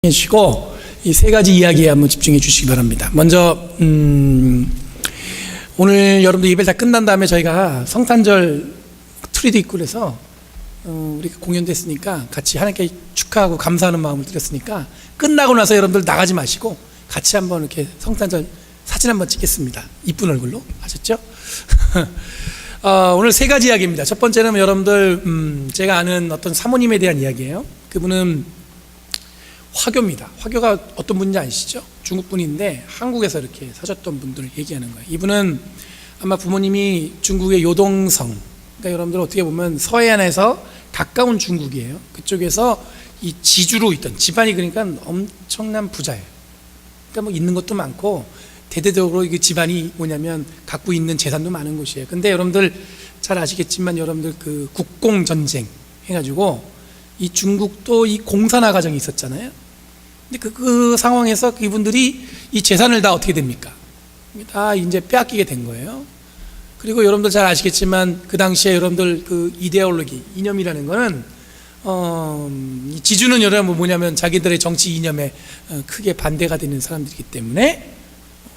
해주시고 이 세 가지 이야기에 한번 집중해 주시기 바랍니다. 먼저 오늘 여러분들 예배 다 끝난 다음에 저희가 성탄절 트리도 있고 그래서 우리가 공연도 했으니까 같이 하나님께 축하하고 감사하는 마음을 드렸으니까 끝나고 나서 여러분들 나가지 마시고 같이 한번 이렇게 성탄절 사진 한번 찍겠습니다. 이쁜 얼굴로. 아셨죠? 오늘 세 가지 이야기입니다. 첫 번째는 여러분들 제가 아는 어떤 사모님에 대한 이야기예요. 그분은 화교입니다. 화교가 어떤 분인지 아시죠? 중국 분인데 한국에서 이렇게 사셨던 분들을 얘기하는 거예요. 이분은 아마 부모님이 중국의 요동성, 그러니까 여러분들 어떻게 보면 서해안에서 가까운 중국이에요. 그쪽에서 이 지주로 있던 집안이 그러니까 엄청난 부자예요. 그러니까 뭐 있는 것도 많고 대대적으로 이 집안이 뭐냐면 갖고 있는 재산도 많은 곳이에요. 근데 여러분들 잘 아시겠지만 여러분들 그 국공전쟁 해가지고 이 중국도 이 공산화 과정이 있었잖아요. 근데 그 상황에서 이분들이 이 재산을 다 어떻게 됩니까? 다 이제 빼앗기게 된 거예요. 그리고 여러분들 잘 아시겠지만 그 당시에 여러분들 그 이데올로기, 이념이라는 거는 이 지주는 여러분 뭐냐면 자기들의 정치 이념에 크게 반대가 되는 사람들이기 때문에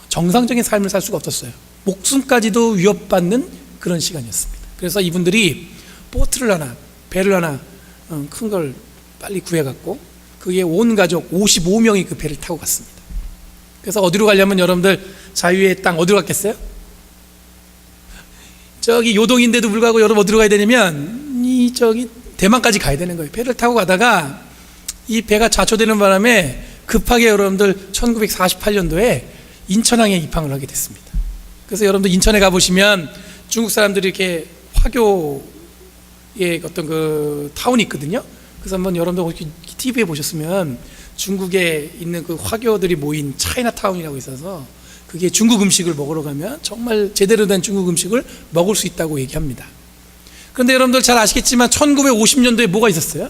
정상적인 삶을 살 수가 없었어요. 목숨까지도 위협받는 그런 시간이었습니다. 그래서 이분들이 보트를 하나, 배를 하나 큰 걸 빨리 구해갖고 그게 온 가족 55명이 그 배를 타고 갔습니다. 그래서 어디로 가려면 여러분들 자유의 땅 어디로 갔겠어요? 저기 요동인데도 불구하고 여러분 어디로 가야 되냐면 저기 대만까지 가야 되는 거예요. 배를 타고 가다가 이 배가 좌초되는 바람에 급하게 여러분들 1948년도에 인천항에 입항을 하게 됐습니다. 그래서 여러분들 인천에 가보시면 중국 사람들이 이렇게 화교의 어떤 그 타운이 있거든요. 그래서 한번 여러분들 TV에 보셨으면 중국에 있는 그 화교들이 모인 차이나타운이라고 있어서 그게 중국 음식을 먹으러 가면 정말 제대로 된 중국 음식을 먹을 수 있다고 얘기합니다. 그런데 여러분들 잘 아시겠지만 1950년도에 뭐가 있었어요?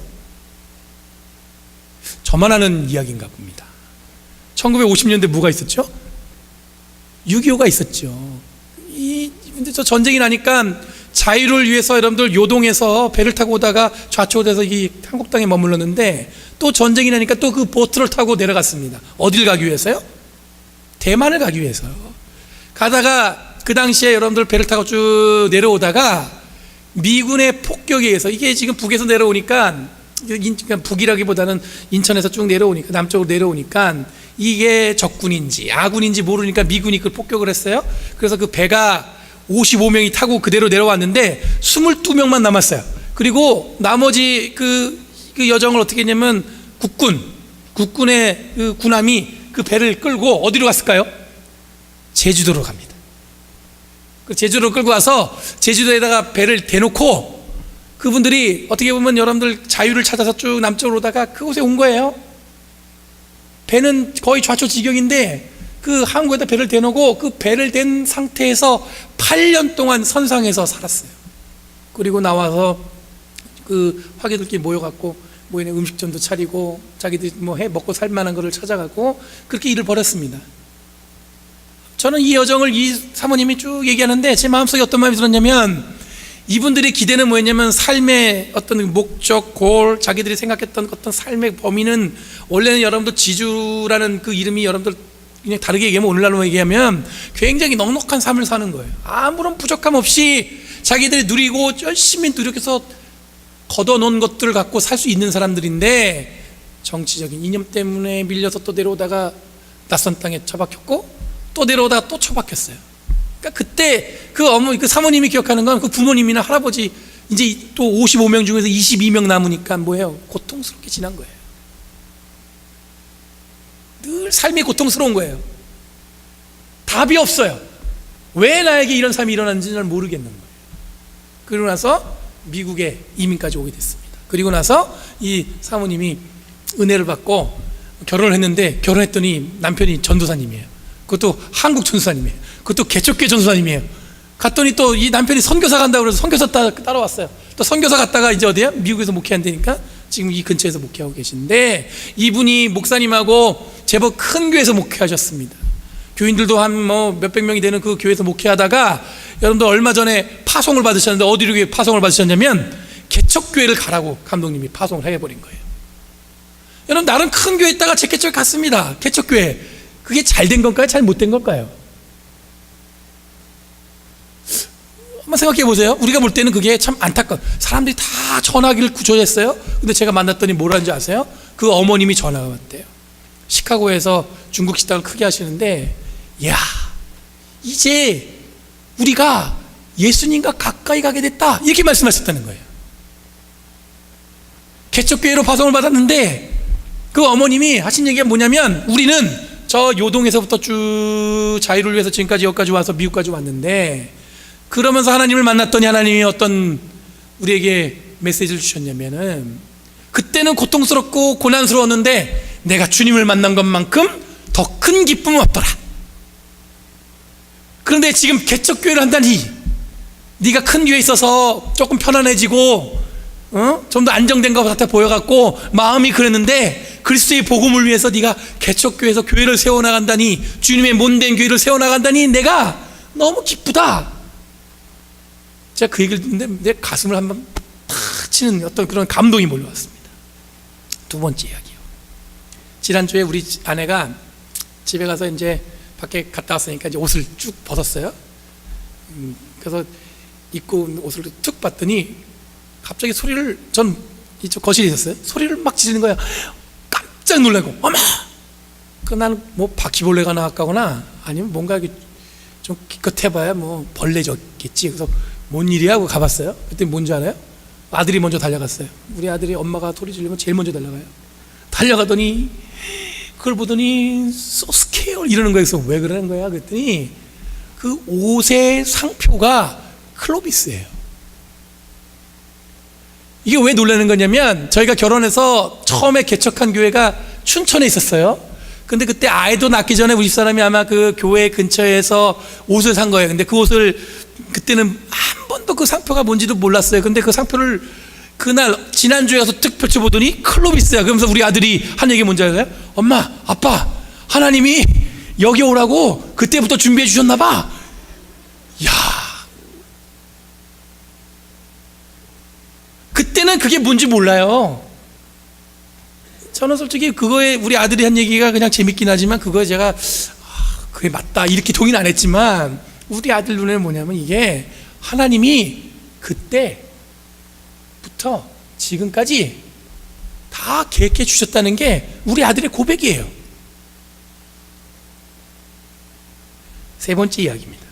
저만 아는 이야기인가 봅니다. 1950년도에 뭐가 있었죠? 6.25가 있었죠. 근데 저 전쟁이 나니까 자유를 위해서 여러분들 요동에서 배를 타고 오다가 좌초돼서 이 한국 땅에 머물렀는데 또 전쟁이 나니까 또 그 보트를 타고 내려갔습니다. 어딜 가기 위해서요? 대만을 가기 위해서요. 가다가 그 당시에 여러분들 배를 타고 쭉 내려오다가 미군의 폭격에 의해서 이게 지금 북에서 내려오니까 북이라기보다는 인천에서 쭉 내려오니까 남쪽으로 내려오니까 이게 적군인지 아군인지 모르니까 미군이 그걸 폭격을 했어요. 그래서 그 배가 55명이 타고 그대로 내려왔는데 22명만 남았어요. 그리고 나머지 그 여정을 어떻게 했냐면 국군의 그 군함이 그 배를 끌고 어디로 갔을까요? 제주도로 갑니다. 그 제주도로 끌고 와서 제주도에다가 배를 대놓고 그분들이 어떻게 보면 여러분들 자유를 찾아서 쭉 남쪽으로 오다가 그곳에 온 거예요. 배는 거의 좌초지경인데 그 항구에다 배를 대놓고 그 배를 댄 상태에서 8년 동안 선상에서 살았어요. 그리고 나와서 그 화교들끼리 모여갖고 모이는 음식점도 차리고 자기들이 뭐 해 먹고 살만한 거를 찾아가고 그렇게 일을 벌였습니다. 저는 이 여정을 이 사모님이 쭉 얘기하는데 제 마음속에 어떤 마음이 들었냐면 이분들의 기대는 뭐였냐면 삶의 어떤 목적, 골, 자기들이 생각했던 어떤 삶의 범위는 원래는 여러분들 지주라는 그 이름이 여러분들 그냥 다르게 얘기하면 오늘날로 얘기하면 굉장히 넉넉한 삶을 사는 거예요. 아무런 부족함 없이 자기들이 누리고 열심히 노력해서 걷어놓은 것들을 갖고 살 수 있는 사람들인데 정치적인 이념 때문에 밀려서 또 내려오다가 낯선 땅에 처박혔고 또 내려오다가 또 처박혔어요. 그러니까 그때 그 어머니, 그 사모님이 기억하는 건 그 부모님이나 할아버지 이제 또 55명 중에서 22명 남으니까 뭐예요? 고통스럽게 지난 거예요. 늘 삶이 고통스러운 거예요. 답이 없어요. 왜 나에게 이런 삶이 일어났는지를 모르겠는 거예요. 그러고 나서 미국에 이민까지 오게 됐습니다. 그리고 나서 이 사모님이 은혜를 받고 결혼을 했는데 결혼했더니 남편이 전도사님이에요. 그것도 한국 전도사님이에요. 그것도 개척교회 전도사님이에요. 갔더니 또 이 남편이 선교사 간다고 그래서 선교사 따라왔어요. 또 선교사 갔다가 이제 어디야? 미국에서 목회한다니까 지금 이 근처에서 목회하고 계신데 이분이 목사님하고 제법 큰 교회에서 목회하셨습니다. 교인들도 한 뭐 몇백 명이 되는 그 교회에서 목회하다가 여러분들 얼마 전에 파송을 받으셨는데 어디로 파송을 받으셨냐면 개척교회를 가라고 감독님이 파송을 해버린 거예요. 여러분, 나름 큰 교회 있다가 제 개척 갔습니다. 개척교회. 그게 잘 된 건가요? 잘 못 된 건가요? 한번 생각해 보세요. 우리가 볼 때는 그게 참 안타까워. 사람들이 다 전화기를 구조했어요. 근데 제가 만났더니 뭐라는지 아세요? 그 어머님이 전화가 왔대요. 시카고에서 중국 식당을 크게 하시는데, 야, 이제 우리가 예수님과 가까이 가게 됐다, 이렇게 말씀하셨다는 거예요. 개척교회로 파송을 받았는데 그 어머님이 하신 얘기가 뭐냐면, 우리는 저 요동에서부터 쭉 자유를 위해서 지금까지 여기까지 와서 미국까지 왔는데, 그러면서 하나님을 만났더니 하나님이 어떤 우리에게 메시지를 주셨냐면은, 그때는 고통스럽고 고난스러웠는데 내가 주님을 만난 것만큼 더 큰 기쁨은 없더라. 그런데 지금 개척교회를 한다니, 네가 큰 교회에 있어서 조금 편안해지고 좀 더 안정된 것 같아 보여갖고 마음이 그랬는데, 그리스도의 복음을 위해서 네가 개척교회에서 교회를 세워나간다니, 주님의 몸된 교회를 세워나간다니 내가 너무 기쁘다. 제가 그 얘기를 듣는데 내 가슴을 한번 탁 치는 어떤 그런 감동이 몰려왔습니다. 두 번째 이야기요. 지난주에 우리 아내가 집에 가서 이제 밖에 갔다 왔으니까 이제 옷을 쭉 벗었어요. 그래서 입고 온 옷을 쭉 봤더니 갑자기 소리를, 전 이쪽 거실에 있었어요. 소리를 막 지르는 거야. 깜짝 놀라고, 어머! 그 나는 뭐 바퀴벌레가 나왔거나 아니면 뭔가 좀 기껏해봐야 뭐 벌레졌겠지. 그래서 뭔 일이야 하고 가봤어요. 그때 뭔지 알아요? 아들이 먼저 달려갔어요. 우리 아들이 엄마가 소리 지르면 제일 먼저 달려가요. 달려가더니 그걸 보더니 so scared 이러는 거예요. 그래서 왜 그러는 거야? 그랬더니 그 옷의 상표가 클로비스예요. 이게 왜 놀라는 거냐면, 저희가 결혼해서 처음에 개척한 교회가 춘천에 있었어요. 근데 그때 아이도 낳기 전에 우리 집사람이 아마 그 교회 근처에서 옷을 산 거예요. 근데 그 옷을 그때는 한 번도 그 상표가 뭔지도 몰랐어요. 근데 그 상표를 그날 지난주에 가서 뜩 펼쳐보더니 클로비스야. 그러면서 우리 아들이 한 얘기 뭔지 알아요? 엄마, 아빠, 하나님이 여기 오라고 그때부터 준비해 주셨나 봐. 야, 그때는 그게 뭔지 몰라요. 저는 솔직히 그거에 우리 아들이 한 얘기가 그냥 재밌긴 하지만, 그거에 제가 그게 맞다 이렇게 동의는 안 했지만, 우리 아들 눈에는 뭐냐면, 이게 하나님이 그때부터 지금까지 다 계획해 주셨다는 게 우리 아들의 고백이에요. 세 번째 이야기입니다.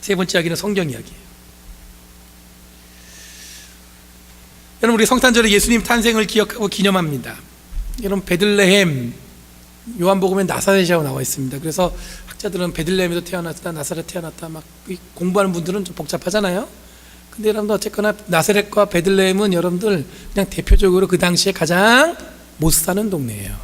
세 번째 이야기는 성경 이야기예요. 여러분, 우리 성탄절에 예수님 탄생을 기억하고 기념합니다. 여러분, 베들레헴, 요한복음에 나사렛이라고 나와 있습니다. 그래서 학자들은 베들레헴에서 태어났다, 나사렛 태어났다 막 공부하는 분들은 좀 복잡하잖아요. 근데 여러분들 어쨌거나 나사렛과 베들레헴은 여러분들 그냥 대표적으로 그 당시에 가장 못 사는 동네예요.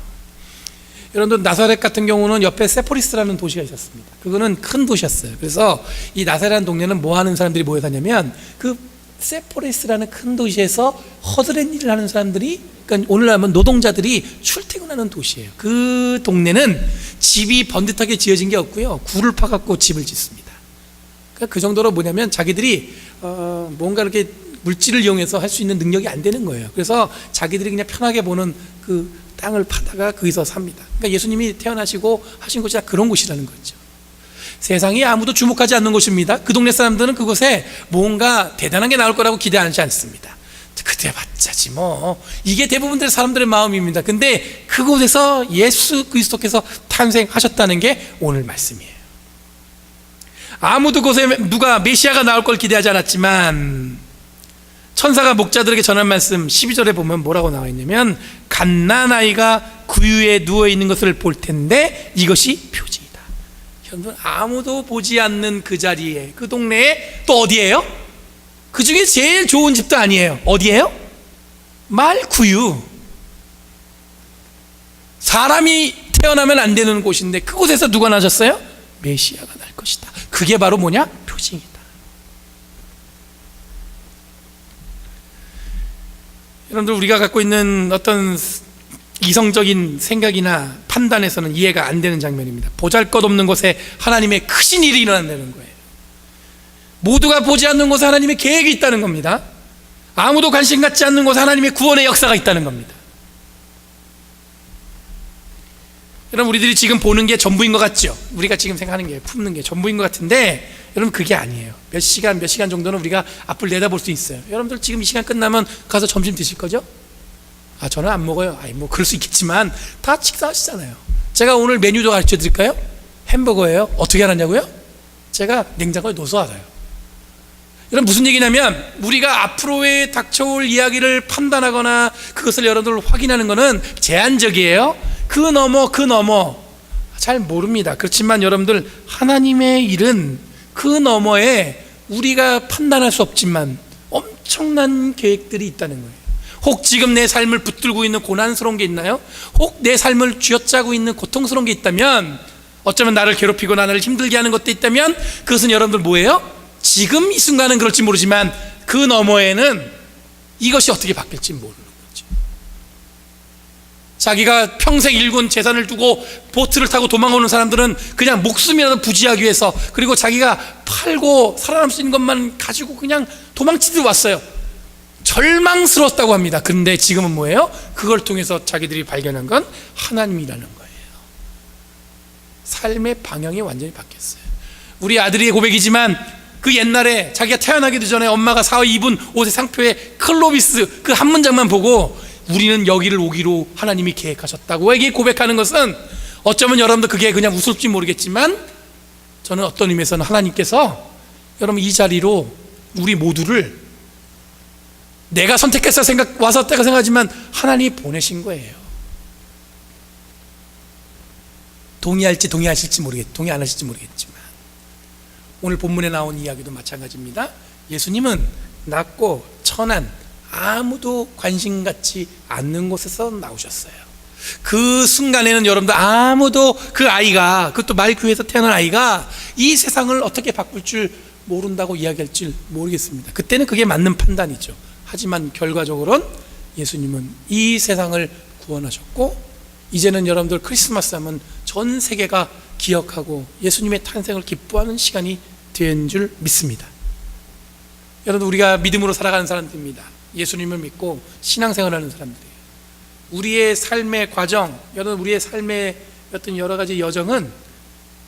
여러분들 나사렛 같은 경우는 옆에 세포리스라는 도시가 있었습니다. 그거는 큰 도시였어요. 그래서 이 나사렛 동네는 뭐 하는 사람들이 모여 다냐면, 그 세포리스라는 큰 도시에서 허드렛 일을 하는 사람들이, 그러니까 오늘 하면 노동자들이 출퇴근하는 도시예요. 그 동네는 집이 번듯하게 지어진 게 없고요, 굴을 파갖고 집을 짓습니다. 그러니까 그 정도로 뭐냐면 자기들이 뭔가 이렇게 물질을 이용해서 할 수 있는 능력이 안 되는 거예요. 그래서 자기들이 그냥 편하게 보는 그 땅을 파다가 거기서 삽니다. 그러니까 예수님이 태어나시고 하신 곳이 다 그런 곳이라는 거죠. 세상이 아무도 주목하지 않는 곳입니다. 그 동네 사람들은 그곳에 뭔가 대단한 게 나올 거라고 기대하지 않습니다. 그때 봤자지 뭐, 이게 대부분의 사람들의 마음입니다. 근데 그곳에서 예수 그리스도께서 탄생하셨다는 게 오늘 말씀이에요. 아무도 그곳에 누가 메시아가 나올 걸 기대하지 않았지만, 천사가 목자들에게 전한 말씀 12절에 보면 뭐라고 나와 있냐면, 갓난아이가 구유에 누워있는 것을 볼 텐데 이것이 표징이다. 여러분, 아무도 보지 않는 그 자리에, 그 동네에 또 어디예요? 그 중에 제일 좋은 집도 아니에요. 어디예요? 말구유. 사람이 태어나면 안 되는 곳인데 그곳에서 누가 나셨어요? 메시아가 날 것이다. 그게 바로 뭐냐? 표징이다. 여러분들, 우리가 갖고 있는 어떤 이성적인 생각이나 판단에서는 이해가 안 되는 장면입니다. 보잘것없는 곳에 하나님의 크신 일이 일어난다는 거예요. 모두가 보지 않는 곳에 하나님의 계획이 있다는 겁니다. 아무도 관심 갖지 않는 곳에 하나님의 구원의 역사가 있다는 겁니다. 여러분, 우리들이 지금 보는 게 전부인 것 같죠? 우리가 지금 생각하는 게, 품는 게 전부인 것 같은데, 여러분, 그게 아니에요. 몇 시간 정도는 우리가 앞을 내다볼 수 있어요. 여러분들 지금 이 시간 끝나면 가서 점심 드실 거죠? 저는 안 먹어요. 뭐 그럴 수 있겠지만 다 식사하시잖아요. 제가 오늘 메뉴도 가르쳐 드릴까요? 햄버거예요. 어떻게 알았냐고요? 제가 냉장고에 넣어서 알아요. 여러분, 무슨 얘기냐면, 우리가 앞으로의 닥쳐올 이야기를 판단하거나 그것을 여러분들 확인하는 것은 제한적이에요. 그 너머 잘 모릅니다. 그렇지만 여러분들, 하나님의 일은 그 너머에 우리가 판단할 수 없지만 엄청난 계획들이 있다는 거예요. 혹 지금 내 삶을 붙들고 있는 고난스러운 게 있나요? 혹 내 삶을 쥐어짜고 있는 고통스러운 게 있다면, 어쩌면 나를 괴롭히고 나를 힘들게 하는 것도 있다면, 그것은 여러분들 뭐예요? 지금 이 순간은 그럴지 모르지만 그 너머에는 이것이 어떻게 바뀔지 모르는 거죠. 자기가 평생 일군 재산을 두고 보트를 타고 도망오는 사람들은 그냥 목숨이라도 부지하기 위해서, 그리고 자기가 팔고 살아남을 수 있는 것만 가지고 그냥 도망치듯 왔어요. 절망스러웠다고 합니다. 그런데 지금은 뭐예요? 그걸 통해서 자기들이 발견한 건 하나님이라는 거예요. 삶의 방향이 완전히 바뀌었어요. 우리 아들의 고백이지만, 그 옛날에 자기가 태어나기도 전에 엄마가 사와 입은 옷의 상표에 클로비스 그 한 문장만 보고 우리는 여기를 오기로 하나님이 계획하셨다고 이게 고백하는 것은, 어쩌면 여러분들 그게 그냥 우습지 모르겠지만, 저는 어떤 의미에서는 하나님께서 여러분 이 자리로 우리 모두를 내가 선택해서 와서 때가 생각하지만 하나님이 보내신 거예요. 동의 안 하실지 모르겠지만 오늘 본문에 나온 이야기도 마찬가지입니다. 예수님은 낮고 천한, 아무도 관심 갖지 않는 곳에서 나오셨어요. 그 순간에는 여러분들 아무도 그 아이가, 그것도 말교회에서 태어난 아이가 이 세상을 어떻게 바꿀 줄 모른다고 이야기할 줄 모르겠습니다. 그때는 그게 맞는 판단이죠. 하지만 결과적으로는 예수님은 이 세상을 구원하셨고, 이제는 여러분들 크리스마스 하면 전 세계가 기억하고 예수님의 탄생을 기뻐하는 시간이 된 줄 믿습니다. 여러분, 우리가 믿음으로 살아가는 사람들입니다. 예수님을 믿고 신앙생활하는 사람들이에요. 우리의 삶의 과정, 여러분, 우리의 삶의 어떤 여러 가지 여정은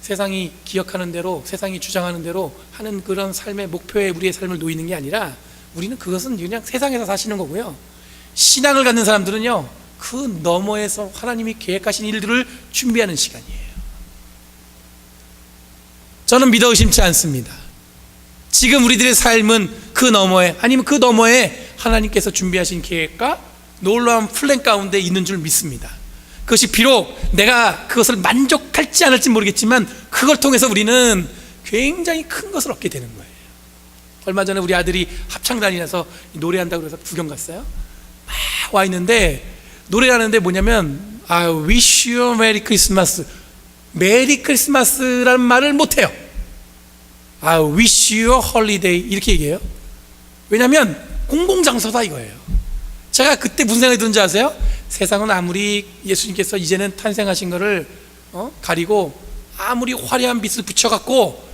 세상이 기억하는 대로, 세상이 주장하는 대로 하는 그런 삶의 목표에 우리의 삶을 놓이는 게 아니라, 우리는 그것은 그냥 세상에서 사시는 거고요. 신앙을 갖는 사람들은요, 그 너머에서 하나님이 계획하신 일들을 준비하는 시간이에요. 저는 믿어 의심치 않습니다. 지금 우리들의 삶은 그 너머에, 아니면 그 너머에 하나님께서 준비하신 계획과 놀라운 플랜 가운데 있는 줄 믿습니다. 그것이 비록 내가 그것을 만족할지 않을지 모르겠지만, 그걸 통해서 우리는 굉장히 큰 것을 얻게 되는 거예요. 얼마 전에 우리 아들이 합창단이라서 노래한다고 해서 구경 갔어요. 막 와 있는데 노래하는데 뭐냐면, I wish you a Merry Christmas, 메리 크리스마스라는 말을 못해요. I wish you a holiday 이렇게 얘기해요. 왜냐하면 공공장소다 이거예요. 제가 그때 무슨 생각이 드는지 아세요? 세상은 아무리 예수님께서 이제는 탄생하신 것을 가리고 아무리 화려한 빛을 붙여갖고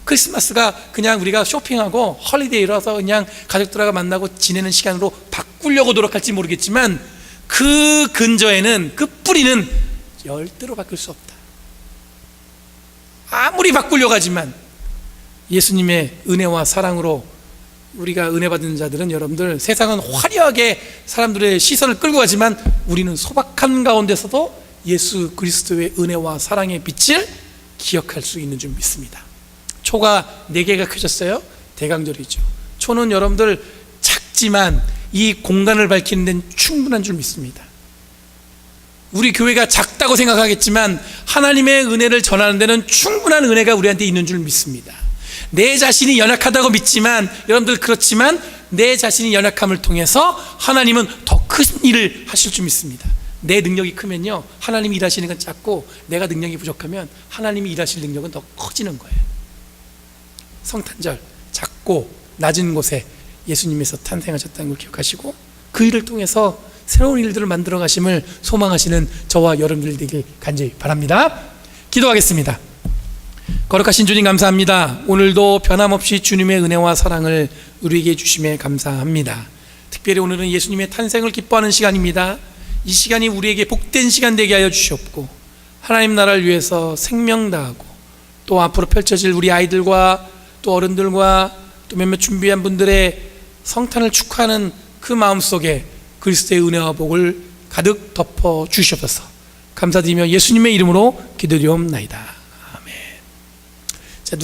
크리스마스가 그냥 우리가 쇼핑하고 헐리데이라서 그냥 가족들과 만나고 지내는 시간으로 바꾸려고 노력할지 모르겠지만, 그 근저에는, 그 뿌리는 절대로 바뀔 수 없다. 아무리 바꾸려고 하지만 예수님의 은혜와 사랑으로 우리가 은혜 받은 자들은, 여러분들, 세상은 화려하게 사람들의 시선을 끌고 가지만 우리는 소박한 가운데서도 예수 그리스도의 은혜와 사랑의 빛을 기억할 수 있는 줄 믿습니다. 초가 4개가 켜졌어요. 대강절이죠. 초는 여러분들 작지만 이 공간을 밝히는 데는 충분한 줄 믿습니다. 우리 교회가 작다고 생각하겠지만 하나님의 은혜를 전하는 데는 충분한 은혜가 우리한테 있는 줄 믿습니다. 내 자신이 연약하다고 믿지만, 여러분들 그렇지만 내 자신이 연약함을 통해서 하나님은 더 큰 일을 하실 줄 믿습니다. 내 능력이 크면요, 하나님이 일하시는 건 작고, 내가 능력이 부족하면 하나님이 일하실 능력은 더 커지는 거예요. 성탄절, 작고 낮은 곳에 예수님께서 탄생하셨다는 걸 기억하시고, 그 일을 통해서 새로운 일들을 만들어 가심을 소망하시는 저와 여러분들 되길 간절히 바랍니다. 기도하겠습니다. 거룩하신 주님, 감사합니다. 오늘도 변함없이 주님의 은혜와 사랑을 우리에게 주심에 감사합니다. 특별히 오늘은 예수님의 탄생을 기뻐하는 시간입니다. 이 시간이 우리에게 복된 시간 되게 하여 주시옵고, 하나님 나라를 위해서 생명 다하고 또 앞으로 펼쳐질 우리 아이들과 또 어른들과 또 몇몇 준비한 분들의 성탄을 축하하는 그 마음속에 그리스도의 은혜와 복을 가득 덮어 주시옵소서. 감사드리며 예수님의 이름으로 기도드리옵나이다. 아멘. 자,